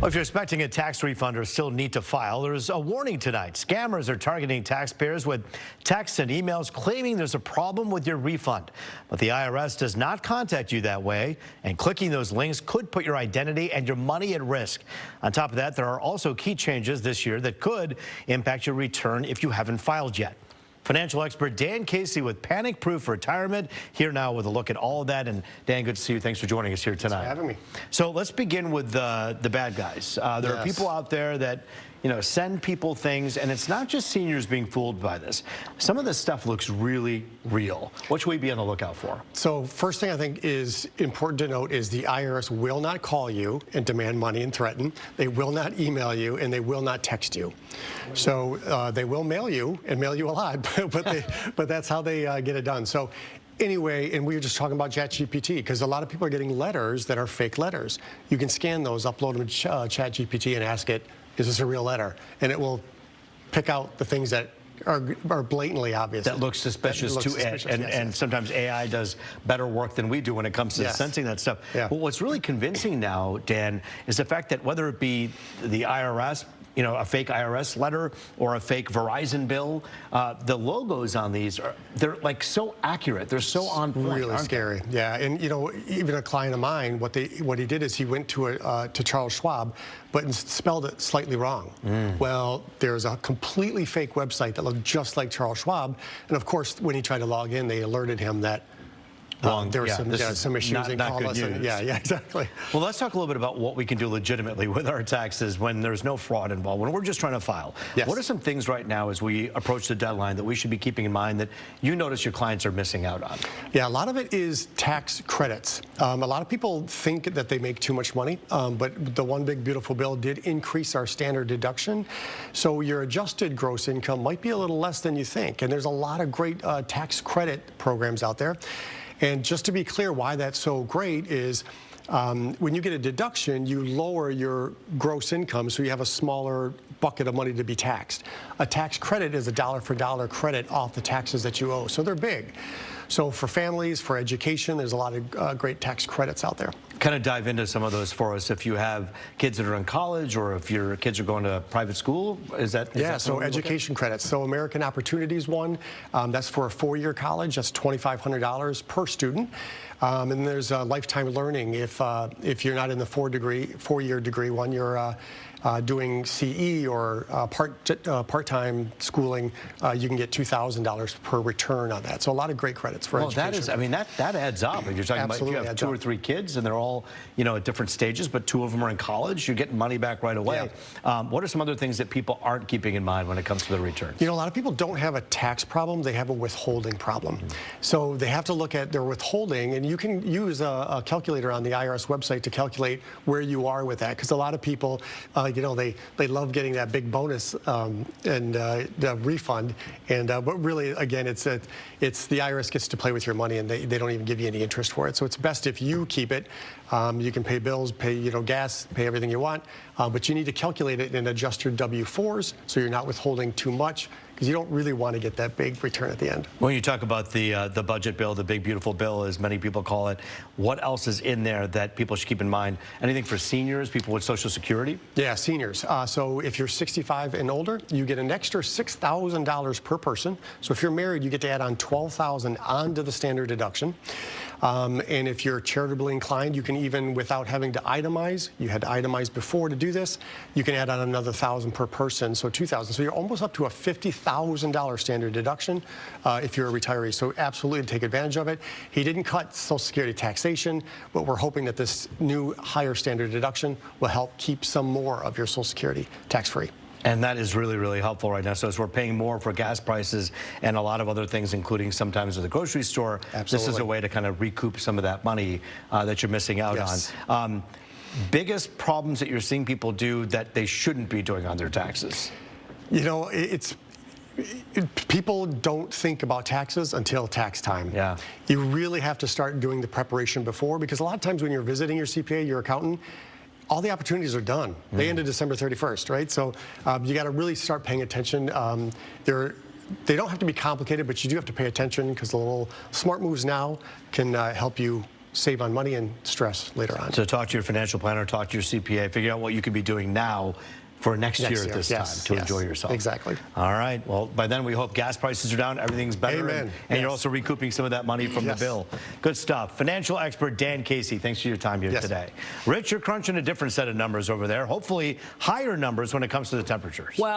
Well, if you're expecting a tax refund or still need to file, there's a warning tonight. Scammers are targeting taxpayers with texts and emails claiming there's a problem with your refund. But the IRS does not contact you that way, and clicking those links could put your identity and your money at risk. On top of that, there are also key changes this year that could impact your return if you haven't filed yet. Financial expert Dan Casey with Panic Proof Retirement here now with a look at all of that. And Dan, good to see you. Thanks for joining us here tonight. Thanks for having me. So let's begin with the bad guys. There are people out there that, send people things, and it's not just seniors being fooled by this. Some of this stuff looks really real. What should we be on the lookout for? So first thing I think is important to note is the IRS will not call you and demand money and threaten. They will not email you, and they will not text you. So they will mail you and mail you a lot, but that's how they get it done. So anyway, and we were just talking about ChatGPT because a lot of people are getting letters that are fake letters. You can scan those, upload them to ChatGPT and ask it, is this a real letter? And it will pick out the things that are blatantly obvious. That looks suspicious to it. And sometimes AI does better work than we do when it comes to sensing that stuff. Yeah. Well, what's really convincing now, Dan, is the fact that whether it be the IRS, a fake IRS letter or a fake Verizon bill, the logos on these they're like so accurate. They're so on point. Really scary. Yeah, and even a client of mine, what he did is he went to Charles Schwab, but spelled it slightly wrong. Well, there's a completely fake website that looked just like Charles Schwab, and of course, when he tried to log in, they alerted him that there were some issues and called us. Yeah, exactly. Well, let's talk a little bit about what we can do legitimately with our taxes when there's no fraud involved, when we're just trying to file. Yes. What are some things right now as we approach the deadline that we should be keeping in mind that you notice your clients are missing out on? Yeah, a lot of it is tax credits. A lot of people think that they make too much money, but the One Big Beautiful Bill did increase our standard deduction. So your adjusted gross income might be a little less than you think. And there's a lot of great tax credit programs out there. And just to be clear why that's so great is when you get a deduction, you lower your gross income, so you have a smaller bucket of money to be taxed. A tax credit is a dollar-for-dollar credit off the taxes that you owe, so they're big. So for families, for education, there's a lot of great tax credits out there. Kind of dive into some of those for us. If you have kids that are in college or if your kids are going to private school, is that so education credits. So American Opportunities one, that's for a 4-year college. That's $2,500 per student. And there's lifetime learning. If you're not in the 4-year degree one, you're doing CE or part-time schooling, you can get $2,000 per return on that. So a lot of great credits for education. That adds up. If you're talking about if you have 2 or 3 kids and they're all, at different stages, but 2 of them are in college, you're getting money back right away. Yeah. What are some other things that people aren't keeping in mind when it comes to the returns? A lot of people don't have a tax problem, they have a withholding problem. So they have to look at their withholding, and you can use a calculator on the IRS website to calculate where you are with that, because a lot of people, they love getting that big bonus and the refund, but really, again, it's the IRS gets to play with your money, and they don't even give you any interest for it. So it's best if you keep it. You can pay bills, pay gas, pay everything you want, but you need to calculate it and adjust your W-4s so you're not withholding too much, because you don't really want to get that big return at the end. When you talk about the budget bill, the big beautiful bill, as many people call it, what else is in there that people should keep in mind? Anything for seniors, people with Social Security? Yeah, seniors. So if you're 65 and older, you get an extra $6,000 per person. So if you're married, you get to add on $12,000 onto the standard deduction. And if you're charitably inclined, you can even, without having to itemize, you had to itemize before to do this, you can add on another $1,000 per person, so $2,000. So you're almost up to a $50,000 standard deduction if you're a retiree. So absolutely take advantage of it. He didn't cut Social Security taxation, but we're hoping that this new higher standard deduction will help keep some more of your Social Security tax-free. And that is really, really helpful right now. So as we're paying more for gas prices and a lot of other things, including sometimes at the grocery store, this is a way to kind of recoup some of that money that you're missing out on. Biggest problems that you're seeing people do that they shouldn't be doing on their taxes? People don't think about taxes until tax time. Yeah. You really have to start doing the preparation before, because a lot of times when you're visiting your CPA, your accountant, all the opportunities are done. They ended December 31st, right? So you got to really start paying attention. They don't have to be complicated, but you do have to pay attention, because the little smart moves now can help you save on money and stress later on. So talk to your financial planner, talk to your CPA, figure out what you could be doing now for next year at this time to enjoy yourself. Exactly. All right. Well, by then we hope gas prices are down, everything's better, Amen. and you're also recouping some of that money from the bill. Good stuff. Financial expert Dan Casey, thanks for your time here today. Rich, you're crunching a different set of numbers over there. Hopefully higher numbers when it comes to the temperatures. Well,